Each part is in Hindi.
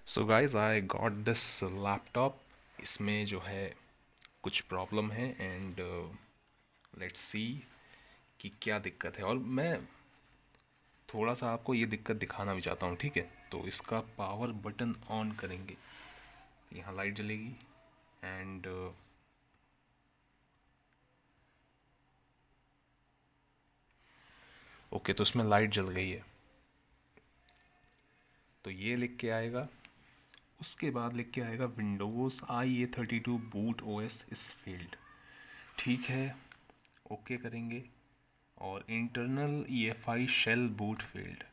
So guys I got this laptop. इसमें जो है कुछ प्रॉब्लम है एंड लेट्स सी कि क्या दिक्कत है। और मैं थोड़ा सा आपको ये दिक्कत दिखाना भी चाहता हूँ, ठीक है। तो इसका पावर बटन ऑन करेंगे, यहाँ लाइट जलेगी एंड ओके, तो इसमें लाइट जल गई है। तो ये लिख के आएगा, उसके बाद लिख के आएगा windows IE32 boot OS is failed. ठीक है, ओके करेंगे और internal EFI shell boot failed.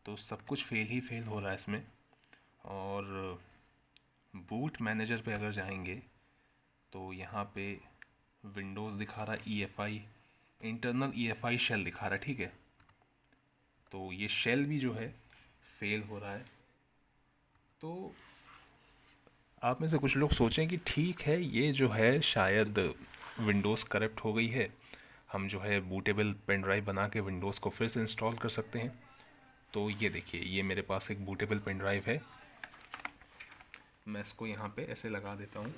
तो सब कुछ फेल ही फेल हो रहा है इसमें। और बूट मैनेजर पे अगर जाएंगे तो यहाँ पे विंडोज़ दिखा रहा है EFI, इंटरनल EFI शेल दिखा रहा है, ठीक है। तो ये शेल भी जो है फेल हो रहा है। तो आप में से कुछ लोग सोचें कि ठीक है, ये जो है शायद विंडोज़ करप्ट हो गई है, हम जो है बूटेबल पेन ड्राइव बना के विंडोज़ को फिर से इंस्टॉल कर सकते हैं। तो ये देखिए, ये मेरे पास एक बूटेबल पेन ड्राइव है। मैं इसको यहाँ पे ऐसे लगा देता हूँ।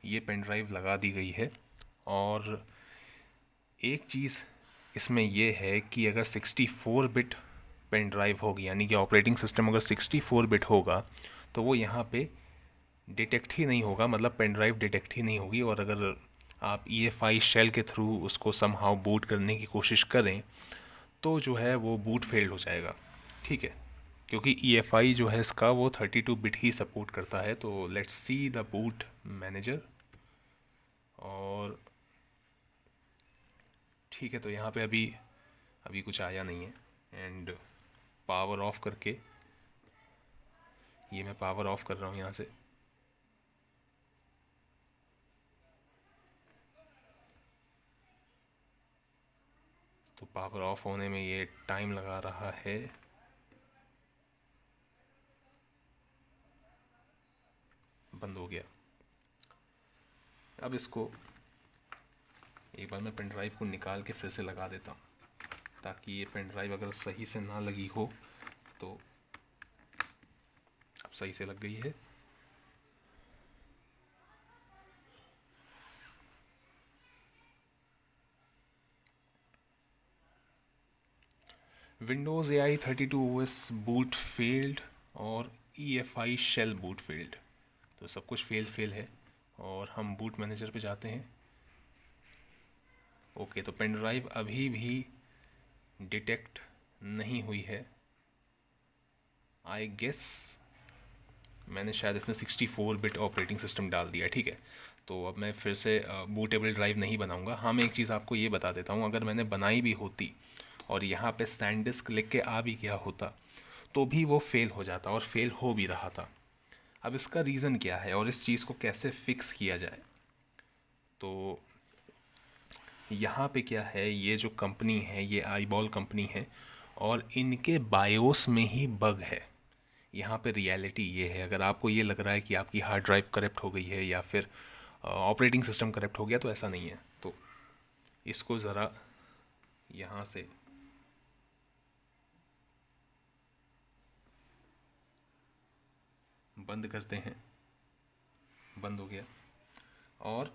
ये पेन ड्राइव लगा दी गई है। और एक चीज़ इसमें ये है कि अगर 64 बिट पेन ड्राइव होगी, यानी कि ऑपरेटिंग सिस्टम अगर 64 बिट होगा, तो वो यहाँ पे डिटेक्ट ही नहीं होगा, मतलब पेन ड्राइव डिटेक्ट ही नहीं होगी। और अगर आप EFI शेल के थ्रू उसको समहाउ बूट करने की कोशिश करें तो जो है वो बूट फेल्ड हो जाएगा, ठीक है। क्योंकि EFI जो है इसका वो 32 बिट ही सपोर्ट करता है। तो let's see the boot manager. और ठीक है, तो यहाँ पे अभी अभी कुछ आया नहीं है। एंड पावर ऑफ करके, ये मैं पावर ऑफ कर रहा हूँ यहाँ से। तो पावर ऑफ होने में ये टाइम लगा रहा है। बंद हो गया। अब इसको एक बार मैं पेन ड्राइव को निकाल के फिर से लगा देता हूँ, ताकि ये पेन ड्राइव अगर सही से ना लगी हो तो अब सही से लग गई है। Windows AI32 OS boot failed और EFI शेल बूट फेल्ड। तो सब कुछ फेल फेल है। और हम बूट मैनेजर पे जाते हैं। ओके, तो पेन ड्राइव अभी भी डिटेक्ट नहीं हुई है। आई गेस मैंने शायद इसमें 64 बिट ऑपरेटिंग सिस्टम डाल दिया, ठीक है। तो अब मैं फिर से बूटेबल ड्राइव नहीं बनाऊंगा। हाँ, मैं एक चीज़ आपको ये बता देता हूँ, अगर मैंने बनाई भी होती और यहाँ पे सैनडिस्क लिख के आ भी गया होता तो भी वो फेल हो जाता, और फेल हो भी रहा था। अब इसका रीज़न क्या है और इस चीज़ को कैसे फिक्स किया जाए। तो यहाँ पे क्या है, ये जो कंपनी है ये आईबॉल कंपनी है, और इनके बायोस में ही बग है। यहाँ पे रियलिटी ये है, अगर आपको ये लग रहा है कि आपकी हार्ड ड्राइव करप्ट हो गई है या फिर ऑपरेटिंग सिस्टम करप्ट हो गया, तो ऐसा नहीं है। तो इसको ज़रा यहाँ से बंद करते हैं। बंद हो गया। और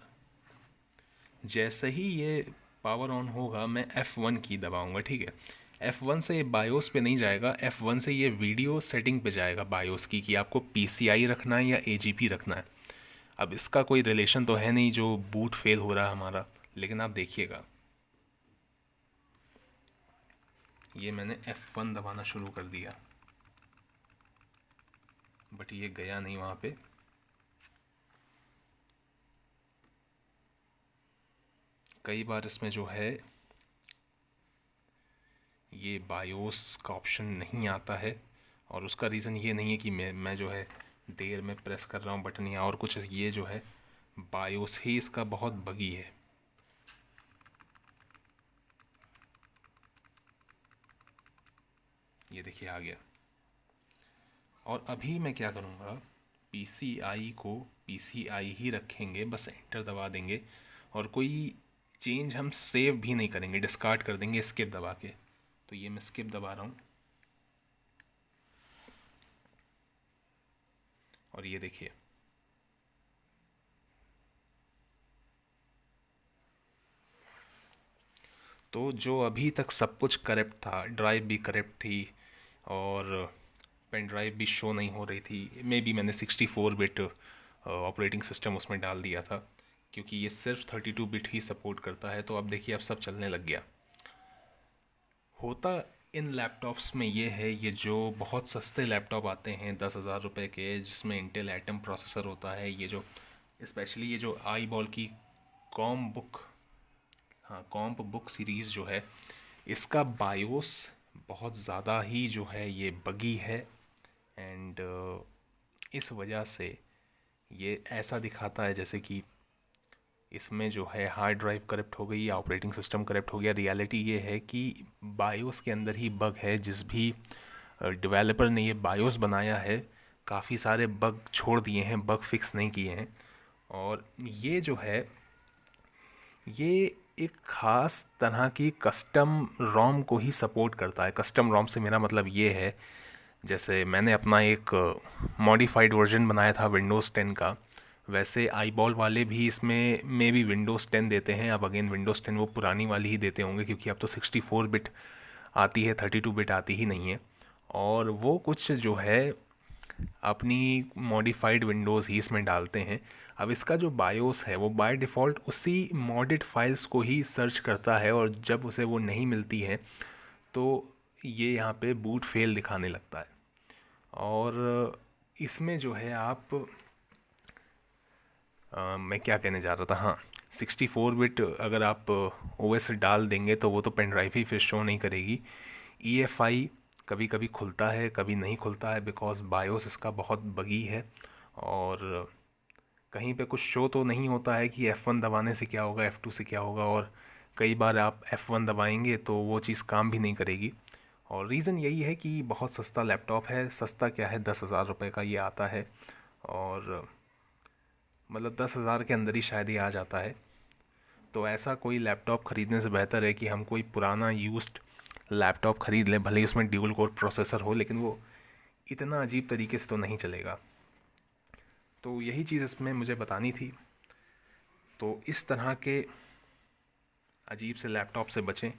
जैसे ही ये पावर ऑन होगा मैं F1 की दबाऊंगा, ठीक है। F1 से ये बायोस पे नहीं जाएगा, F1 से ये वीडियो सेटिंग पे जाएगा बायोस की, कि आपको PCI रखना है या AGP रखना है। अब इसका कोई रिलेशन तो है नहीं जो बूट फेल हो रहा है हमारा, लेकिन आप देखिएगा, ये मैंने F1 दबाना शुरू कर दिया, बट ये गया नहीं वहाँ पे। कई बार इसमें जो है ये बायोस का ऑप्शन नहीं आता है, और उसका रीज़न ये नहीं है कि मैं जो है देर में प्रेस कर रहा हूँ बटन या और कुछ, ये जो है बायोस ही इसका बहुत बगी है। ये देखिए आ गया। और अभी मैं क्या करूँगा, PCI को PCI ही रखेंगे, बस एंटर दबा देंगे, और कोई चेंज हम सेव भी नहीं करेंगे, डिस्कार्ड कर देंगे स्किप दबा के। तो ये मैं स्किप दबा रहा हूँ। और ये देखिए, तो जो अभी तक सब कुछ करेक्ट था, ड्राइव भी करेक्ट थी और पेन ड्राइव भी शो नहीं हो रही थी, मे बी मैंने 64 बिट ऑपरेटिंग सिस्टम उसमें डाल दिया था, क्योंकि ये सिर्फ 32 बिट ही सपोर्ट करता है। तो अब देखिए, अब सब चलने लग गया। होता इन लैपटॉप्स में ये है, ये जो बहुत सस्ते लैपटॉप आते हैं 10,000 रुपये के, जिसमें इंटेल एटम प्रोसेसर होता है, ये जो स्पेशली ये जो आई बॉल की कॉम बुक, हाँ कॉम्प बुक सीरीज़ जो है, इसका बायोस बहुत ज़्यादा ही जो है ये बगी है। एंड इस वजह से ये ऐसा दिखाता है जैसे कि इसमें जो है हार्ड ड्राइव करप्ट हो गई या ऑपरेटिंग सिस्टम करप्ट हो गया। रियलिटी ये है कि बायोस के अंदर ही बग है। जिस भी डेवलपर ने ये बायोस बनाया है, काफ़ी सारे बग छोड़ दिए हैं, बग फिक्स नहीं किए हैं। और ये जो है, ये एक ख़ास तरह की कस्टम रोम को ही सपोर्ट करता है। कस्टम रोम से मेरा मतलब ये है, जैसे मैंने अपना एक मॉडिफाइड वर्जन बनाया था विंडोज़ 10 का, वैसे आई बॉल वाले भी इसमें मे भी विंडोज़ 10 देते हैं। अब अगेन विंडोज़ 10 वो पुरानी वाली ही देते होंगे, क्योंकि अब तो 64 बिट आती है, 32 बिट आती ही नहीं है। और वो कुछ जो है अपनी मॉडिफाइड विंडोज़ ही इसमें डालते हैं। अब इसका जो बायोस है वो बाय डिफ़ॉल्ट उसी मॉडिड फाइल्स को ही सर्च करता है, और जब उसे वो नहीं मिलती है तो ये यहाँ पे बूट फेल दिखाने लगता है। और इसमें जो है आप मैं क्या कहने जा रहा था, हाँ 64 बिट अगर आप ओएस डाल देंगे तो वो तो पेन ड्राइव ही फिर शो नहीं करेगी। EFI कभी कभी खुलता है, कभी नहीं खुलता है, बिकॉज बायोस इसका बहुत बगी है। और कहीं पे कुछ शो तो नहीं होता है कि F1 दबाने से क्या होगा, F2 से क्या होगा, और कई बार आप F1 दबाएंगे तो वो चीज़ काम भी नहीं करेगी। और रीज़न यही है कि बहुत सस्ता लैपटॉप है। सस्ता क्या है, 10,000 रुपये का ये आता है, और मतलब 10,000 के अंदर ही शायद ही आ जाता है। तो ऐसा कोई लैपटॉप ख़रीदने से बेहतर है कि हम कोई पुराना यूज्ड लैपटॉप ख़रीद लें, भले ही उसमें ड्यूल कोर प्रोसेसर हो, लेकिन वो इतना अजीब तरीके से तो नहीं चलेगा। तो यही चीज़ इसमें मुझे बतानी थी। तो इस तरह के अजीब से लैपटॉप से बचें,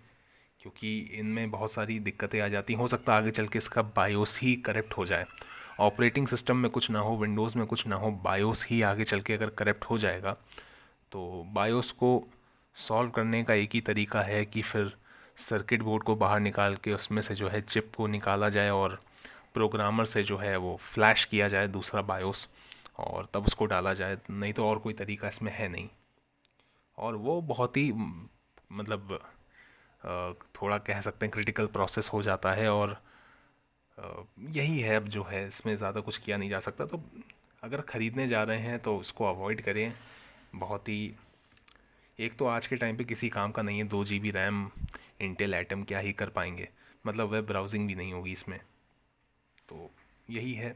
क्योंकि इनमें बहुत सारी दिक्कतें आ जाती हैं। हो सकता है आगे चल के इसका बायोस ही करेक्ट हो जाए। ऑपरेटिंग सिस्टम में कुछ ना हो, विंडोज़ में कुछ ना हो, बायोस ही आगे चल के अगर करेक्ट हो जाएगा, तो बायोस को सॉल्व करने का एक ही तरीका है कि फिर सर्किट बोर्ड को बाहर निकाल के उसमें से जो है चिप को निकाला जाए, और प्रोग्रामर से जो है वो फ्लैश किया जाए दूसरा बायोस, और तब उसको डाला जाए। नहीं तो और कोई तरीका इसमें है नहीं। और वो बहुत ही मतलब थोड़ा कह सकते हैं क्रिटिकल प्रोसेस हो जाता है। और यही है, अब जो है इसमें ज़्यादा कुछ किया नहीं जा सकता। तो अगर ख़रीदने जा रहे हैं तो उसको अवॉइड करें। बहुत ही, एक तो आज के टाइम पे किसी काम का नहीं है, 2 GB रैम इंटेल एटम क्या ही कर पाएंगे, मतलब वेब ब्राउजिंग भी नहीं होगी इसमें। तो यही है।